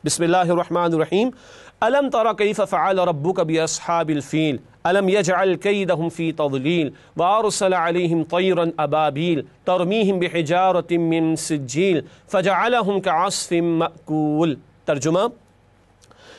بسم اللہ الرحمن الرحیم، الم تر کیف فعل ربک باصحاب الفیل الم یجعل کیدہم فی تضلیل وارسل علیہم طیرا ابابیل ترمیہم بحجارۃ من سجیل فجعلہم کعصف مأکول۔ ترجمہ،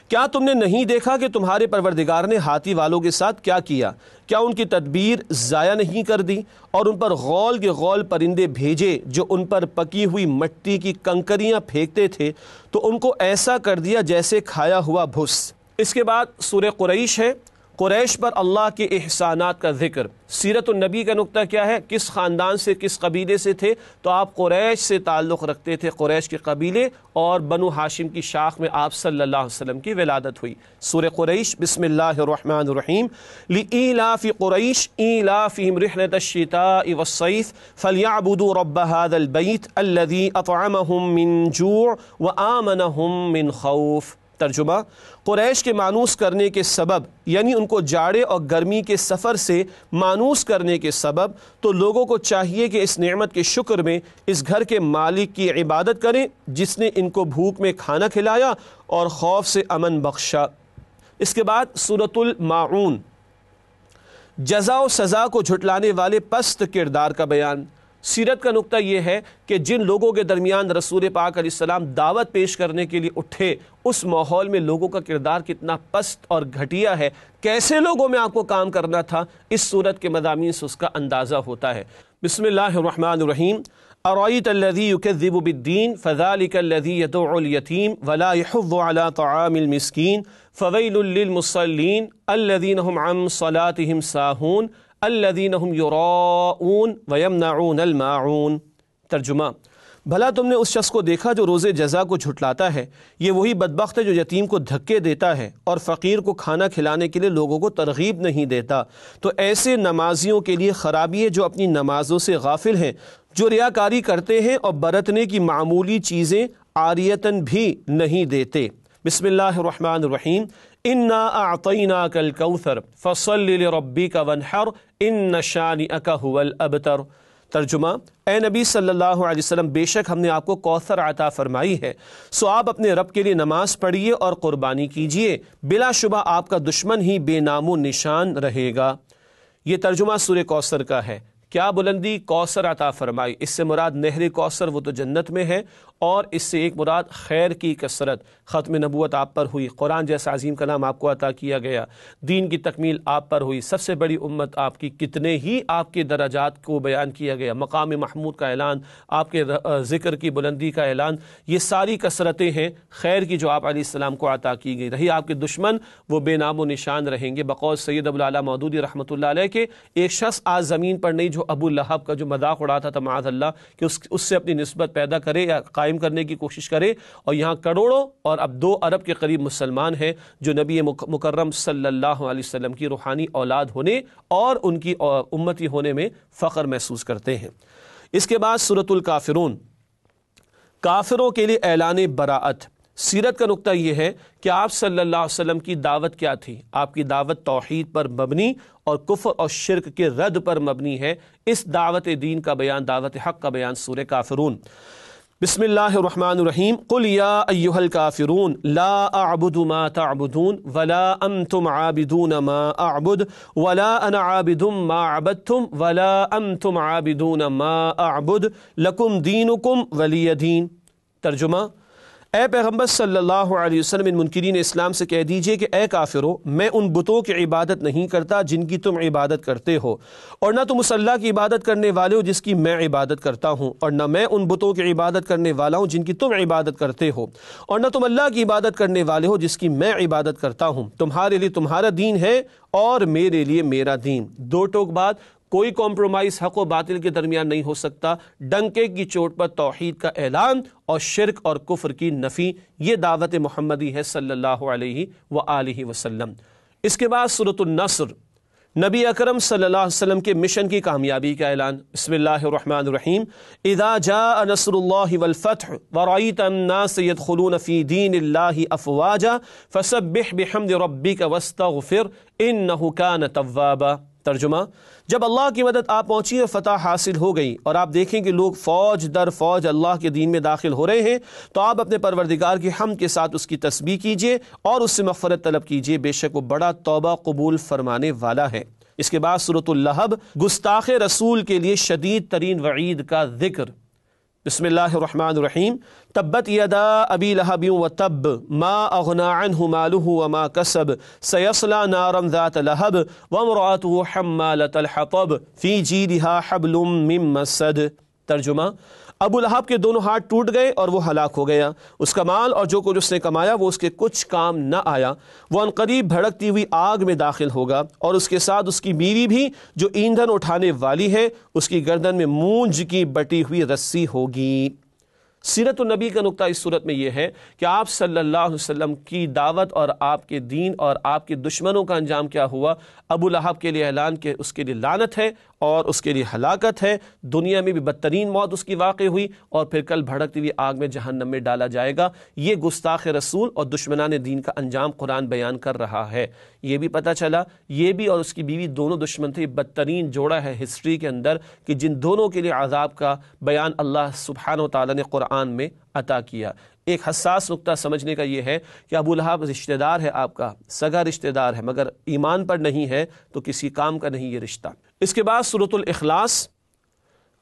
کیا تم نے نہیں دیکھا کہ تمہارے پروردگار نے ہاتھی والوں کے ساتھ کیا کیا؟ کیا ان کی تدبیر ضائع نہیں کر دی اور ان پر غول کے غول پرندے بھیجے جو ان پر پکی ہوئی مٹی کی کنکریاں پھینکتے تھے تو ان کو ایسا کر دیا جیسے کھایا ہوا بھس۔ اس کے بعد سورہ قریش ہے، قریش پر اللہ کے احسانات کا ذکر۔ سیرت النبی کا نقطہ کیا ہے؟ کس خاندان سے، کس قبیلے سے تھے؟ تو آپ قریش سے تعلق رکھتے تھے، قریش کے قبیلے، اور بنو ہاشم کی شاخ میں آپ صلی اللہ علیہ وسلم کی ولادت ہوئی۔ سورہ قریش، بسم اللہ الرحمن الرحیم، لإیلاف قریش ایلافہم رحلۃ الشتاء والصیف فلیعبدوا رب ھذا البیت الذی اطعمہم من جوع وآمنہم من خوف۔ ترجمہ، قریش کے مانوس کرنے کے سبب، یعنی ان کو جاڑے اور گرمی کے سفر سے مانوس کرنے کے سبب، تو لوگوں کو چاہیے کہ اس نعمت کے شکر میں اس گھر کے مالک کی عبادت کریں جس نے ان کو بھوک میں کھانا کھلایا اور خوف سے امن بخشا۔ اس کے بعد سورۃ الماعون، جزا و سزا کو جھٹلانے والے پست کردار کا بیان۔ سیرت کا نقطہ یہ ہے کہ جن لوگوں کے درمیان رسول پاک علیہ السلام دعوت پیش کرنے کے لیے اٹھے، اس ماحول میں لوگوں کا کردار کتنا پست اور گھٹیا ہے، کیسے لوگوں میں آپ کو کام کرنا تھا، اس صورت کے مضامین سے اس کا اندازہ ہوتا ہے۔ بسم اللہ الرحمن الرحیم، ارأیت الذی یکذب بالدین فذلک الذی یدع الیتیم ولا یحض علی طعام المسکین فویل للمصلین الذین هم عن صلاتهم ساہون الذین هم یراؤون ویمنعون الماعون۔ ترجمہ، بھلا تم نے اس شخص کو دیکھا جو روز جزا کو جھٹلاتا ہے؟ یہ وہی بدبخت ہے جو یتیم کو دھکے دیتا ہے اور فقیر کو کھانا کھلانے کے لیے لوگوں کو ترغیب نہیں دیتا۔ تو ایسے نمازیوں کے لیے خرابی ہے جو اپنی نمازوں سے غافل ہیں، جو ریاکاری کرتے ہیں اور برتنے کی معمولی چیزیں عاریتاً بھی نہیں دیتے۔ بسم اللہ الرحمن الرحیم، انا اعطیناک الکوثر فصل لربک وانحر ان شانئک ھو الابتر۔ ترجمہ، اے نبی صلی اللہ علیہ وسلم، بے شک ہم نے آپ کو کوثر عطا فرمائی ہے، سو آپ اپنے رب کے لیے نماز پڑھیے اور قربانی کیجیے، بلا شبہ آپ کا دشمن ہی بے نام و نشان رہے گا۔ یہ ترجمہ سورہ کوثر کا ہے۔ کیا بلندی کوثر عطا فرمائی، اس سے مراد نہر کوثر وہ تو جنت میں ہے، اور اس سے ایک مراد خیر کی کثرت۔ ختم نبوت آپ پر ہوئی، قرآن جیسا عظیم کلام آپ کو عطا کیا گیا، دین کی تکمیل آپ پر ہوئی، سب سے بڑی امت آپ کی، کتنے ہی آپ کے درجات کو بیان کیا گیا، مقام محمود کا اعلان، آپ کے ذکر کی بلندی کا اعلان، یہ ساری کثرتیں ہیں خیر کی جو آپ علیہ السلام کو عطا کی گئی۔ رہی آپ کے دشمن، وہ بے نام و نشان رہیں گے۔ بقول سید ابو الاعلیٰ مودودی رحمۃ اللہ علیہ کے، ایک شخص آج زمین پر نہیں جو جو ابو لہب کا جو مذاق اڑاتا تھا معاذ اللہ کہ اس سے اپنی نسبت پیدا کرے یا قائم کرنے کی کوشش کرے، اور یہاں کروڑوں اور اب 2 ارب کے قریب مسلمان ہیں جو نبی مکرم صلی اللہ علیہ وسلم کی روحانی اولاد ہونے اور ان کی امتی ہونے میں فخر محسوس کرتے ہیں۔ اس کے بعد سورۃ الکافرون، کافروں کے لیے اعلان براءت۔ سیرت کا نقطہ یہ ہے کہ آپ صلی اللہ علیہ وسلم کی دعوت کیا تھی؟ آپ کی دعوت توحید پر مبنی اور کفر اور شرک کے رد پر مبنی ہے۔ اس دعوت دین کا بیان، دعوت حق کا بیان سورہ کافرون۔ بسم اللہ الرحمن الرحیم، قل یا ایھا الکافرون لا اعبد ما تعبدون ولا انتم عابدون ما اعبد ولا انا عابد ما عبدتم ولا انتم عابدون ما اعبد لکم دینکم ولی دین۔ ترجمہ: اے پیغمبر صلی اللہ علیہ وسلم، ان منکرین اسلام سے کہہ دیجئے کہ اے کافرو، میں ان بتوں کی عبادت نہیں کرتا جن کی تم عبادت کرتے ہو، اور نہ تم اس اللہ کی عبادت کرنے والے ہو جس کی میں عبادت کرتا ہوں، اور نہ میں ان بتوں کی عبادت کرنے والا ہوں جن کی تم عبادت کرتے ہو، اور نہ تم اللہ کی عبادت کرنے والے ہو جس کی میں عبادت کرتا ہوں۔ تمہارے لیے تمہارا دین ہے اور میرے لیے میرا دین۔ 2 ٹوک بات، کوئی کمپرومائز حق و باطل کے درمیان نہیں ہو سکتا۔ ڈنکے کی چوٹ پر توحید کا اعلان اور شرک اور کفر کی نفی، یہ دعوت محمدی ہے صلی اللہ علیہ وآلہ وسلم۔ اس کے بعد سورۃ النصر، نبی اکرم صلی اللہ علیہ وسلم کے مشن کی کامیابی کا اعلان۔ بسم اللہ الرحمن الرحیم، اذا جاء نصر اللہ والفتح ورأیت الناس يدخلون فی دین اللہ افواجا فسبح بحمد ربک واستغفر انہ کان توابا۔ ترجمہ: جب اللہ کی مدد آپ پہنچی اور فتح حاصل ہو گئی اور آپ دیکھیں کہ لوگ فوج در فوج اللہ کے دین میں داخل ہو رہے ہیں، تو آپ اپنے پروردگار کی حمد کے ساتھ اس کی تسبیح کیجئے اور اس سے مغفرت طلب کیجئے، بے شک وہ بڑا توبہ قبول فرمانے والا ہے۔ اس کے بعد سورۃ اللہب، گستاخ رسول کے لیے شدید ترین وعید کا ذکر۔ بسم اللہ الرحمن الرحیم، تبت یدا ابی لہب وتب ما اغنی عنہ مالہ وما کسب سیصلی نارا ذات لہب وامرأته حمالۃ الحطب فی جیدہا حبل من مسد۔ ترجمہ: ابو لہب کے دونوں ہاتھ ٹوٹ گئے اور وہ ہلاک ہو گیا، اس کا مال اور جو کچھ اس نے کمایا وہ اس کے کچھ کام نہ آیا، وہ عنقریب بھڑکتی ہوئی آگ میں داخل ہوگا، اور اس کے ساتھ اس کی بیوی بھی جو ایندھن اٹھانے والی ہے، اس کی گردن میں مونج کی بٹی ہوئی رسی ہوگی۔ سیرت النبی کا نقطہ اس صورت میں یہ ہے کہ آپ صلی اللہ علیہ وسلم کی دعوت اور آپ کے دین اور آپ کے دشمنوں کا انجام کیا ہوا۔ ابو لہب کے لیے اعلان کہ اس کے لیے لعنت ہے اور اس کے لیے ہلاکت ہے، دنیا میں بھی بدترین موت اس کی واقع ہوئی، اور پھر کل بھڑکتی ہوئی آگ میں جہنم میں ڈالا جائے گا۔ یہ گستاخ رسول اور دشمنان دین کا انجام قرآن بیان کر رہا ہے۔ یہ بھی پتہ چلا یہ بھی اور اس کی بیوی دونوں دشمن تھے۔ بدترین جوڑا ہے ہسٹری کے اندر کہ جن دونوں کے لیے عذاب کا بیان اللہ سبحانہ و تعالیٰ نے قرآن میں عطا کیا۔ ایک حساس نقطہ سمجھنے کا یہ ہے کہ ابو لہب رشتہ دار ہے، آپ کا سگا رشتہ دار ہے، مگر ایمان پر نہیں ہے تو کسی کام کا نہیں یہ رشتہ۔ اس کے بعد سورۃ الاخلاص،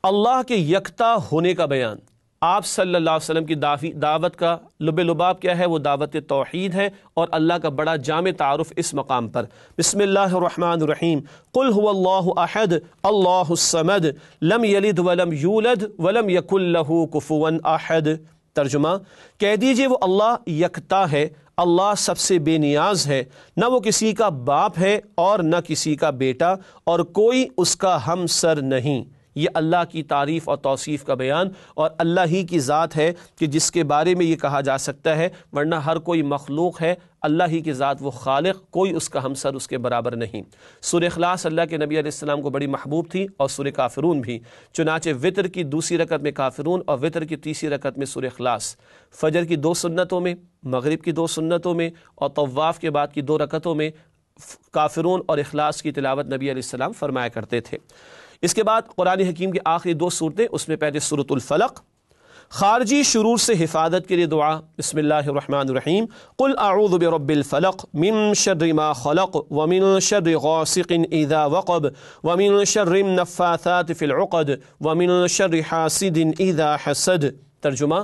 اللہ کے یکتا ہونے کا بیان۔ آپ صلی اللہ علیہ وسلم کی دعوت کا لب لباب کیا ہے؟ وہ دعوت توحید ہے، اور اللہ کا بڑا جامع تعارف اس مقام پر۔ بسم اللہ الرحمن الرحیم، قل هو اللہ احد اللہ الصمد لم یلد ولم یولد ولم یکن لہ کفوا احد۔ ترجمہ: کہہ دیجئے وہ اللہ یکتا ہے، اللہ سب سے بے نیاز ہے، نہ وہ کسی کا باپ ہے اور نہ کسی کا بیٹا، اور کوئی اس کا ہمسر نہیں۔ یہ اللہ کی تعریف اور توصیف کا بیان، اور اللہ ہی کی ذات ہے کہ جس کے بارے میں یہ کہا جا سکتا ہے، ورنہ ہر کوئی مخلوق ہے، اللہ ہی کی ذات وہ خالق، کوئی اس کا ہمسر اس کے برابر نہیں۔ سورہ اخلاص اللہ کے نبی علیہ السلام کو بڑی محبوب تھی، اور سورہ کافرون بھی، چنانچہ وتر کی دوسری رکعت میں کافرون اور وتر کی تیسری رکعت میں سورہ اخلاص، فجر کی 2 سنتوں میں، مغرب کی 2 سنتوں میں، اور طواف کے بعد کی 2 رکعتوں میں کافرون اور اخلاص کی تلاوت نبی علیہ السلام فرمایا کرتے تھے۔ اس کے بعد قرآن حکیم کی آخری 2 صورتیں، اس میں پہلے سورۃ الفلق، خارجی شرور سے حفاظت کے لیے دعا۔ بسم اللہ الرحمن الرحیم، قل اعوذ برب الفلق من شر ما خلق ومن شر غاسق اذا وقب ومن شر النفاثات فی العقد ومن شر حاسد اذا حسد۔ ترجمہ: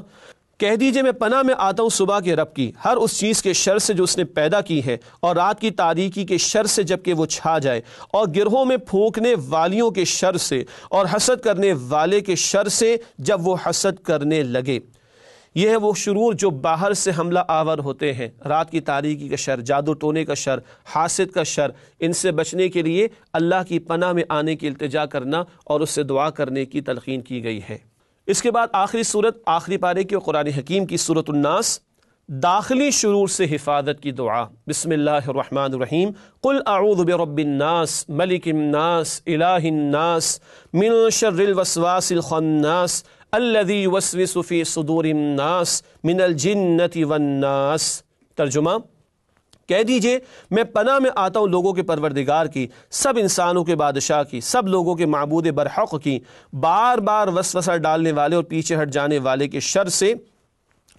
کہہ دیجئے میں پناہ میں آتا ہوں صبح کے رب کی، ہر اس چیز کے شر سے جو اس نے پیدا کی ہے، اور رات کی تاریکی کے شر سے جب کہ وہ چھا جائے، اور گرہوں میں پھونکنے والیوں کے شر سے، اور حسد کرنے والے کے شر سے جب وہ حسد کرنے لگے۔ یہ ہے وہ شرور جو باہر سے حملہ آور ہوتے ہیں، رات کی تاریکی کا شر، جادو ٹونے کا شر، حاسد کا شر، ان سے بچنے کے لیے اللہ کی پناہ میں آنے کی التجا کرنا اور اس سے دعا کرنے کی تلقین کی گئی ہے۔ اس کے بعد آخری صورت، آخری پارے کی قرآن حکیم کی سورۃ الناس، داخلی شرور سے حفاظت کی دعا۔ بسم اللہ الرحمن الرحیم، قل اعوذ برب الناس ملک الناس الہ الناس من شر الوسواس الخناس الذی یوسوس فی صدور الناس من الجنۃ والناس۔ ترجمہ، کہہ دیجئے میں پناہ میں آتا ہوں لوگوں کے پروردگار کی، سب انسانوں کے بادشاہ کی، سب لوگوں کے معبود برحق کی، بار بار وسوسہ ڈالنے والے اور پیچھے ہٹ جانے والے کے شر سے،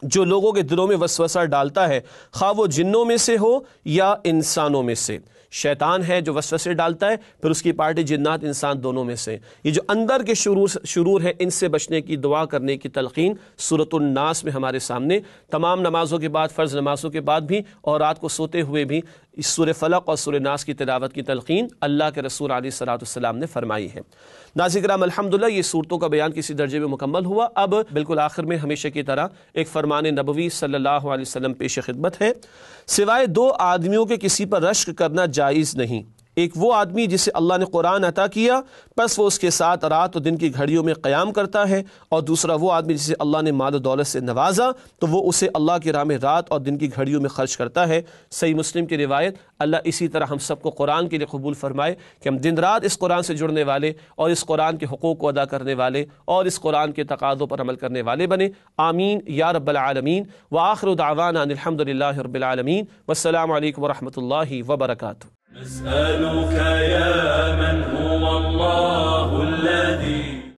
جو لوگوں کے دلوں میں وسوسہ ڈالتا ہے، خواہ وہ جنوں میں سے ہو یا انسانوں میں سے۔ شیطان ہے جو وسوسے ڈالتا ہے، پھر اس کی پارٹی جنات انسان دونوں میں سے۔ یہ جو اندر کے شرور ہے، ان سے بچنے کی دعا کرنے کی تلقین سورۃ الناس میں ہمارے سامنے تمام نمازوں کے بعد، فرض نمازوں کے بعد بھی اور رات کو سوتے ہوئے بھی اس سورہ فلق اور سورہ ناس کی تلاوت کی تلقین اللہ کے رسول علیہ الصلوۃ والسلام نے فرمائی ہے۔ ناظرین کرام، الحمدللہ یہ صورتوں کا بیان کسی درجے میں مکمل ہوا۔ اب بالکل آخر میں ہمیشہ کی طرح ایک فرمان نبوی صلی اللہ علیہ وسلم پیش خدمت ہے۔ سوائے دو آدمیوں کے کسی پر رشک کرنا جائز نہیں۔ ایک وہ آدمی جسے اللہ نے قرآن عطا کیا، پس وہ اس کے ساتھ رات و دن کی گھڑیوں میں قیام کرتا ہے، اور دوسرا وہ آدمی جسے اللہ نے مال و دولت سے نوازا تو وہ اسے اللہ کی راہ میں رات اور دن کی گھڑیوں میں خرچ کرتا ہے۔ صحیح مسلم کی روایت۔ اللہ اسی طرح ہم سب کو قرآن کے لیے قبول فرمائے کہ ہم دن رات اس قرآن سے جڑنے والے اور اس قرآن کے حقوق کو ادا کرنے والے اور اس قرآن کے تقاضوں پر عمل کرنے والے بنے۔ آمین یا رب العالمین۔ وآخر دعوانا ان الحمد للہ رب العالمین، والسلام علیکم ورحمۃ اللہ وبرکاتہ۔ نسألك يا من هو الله الذي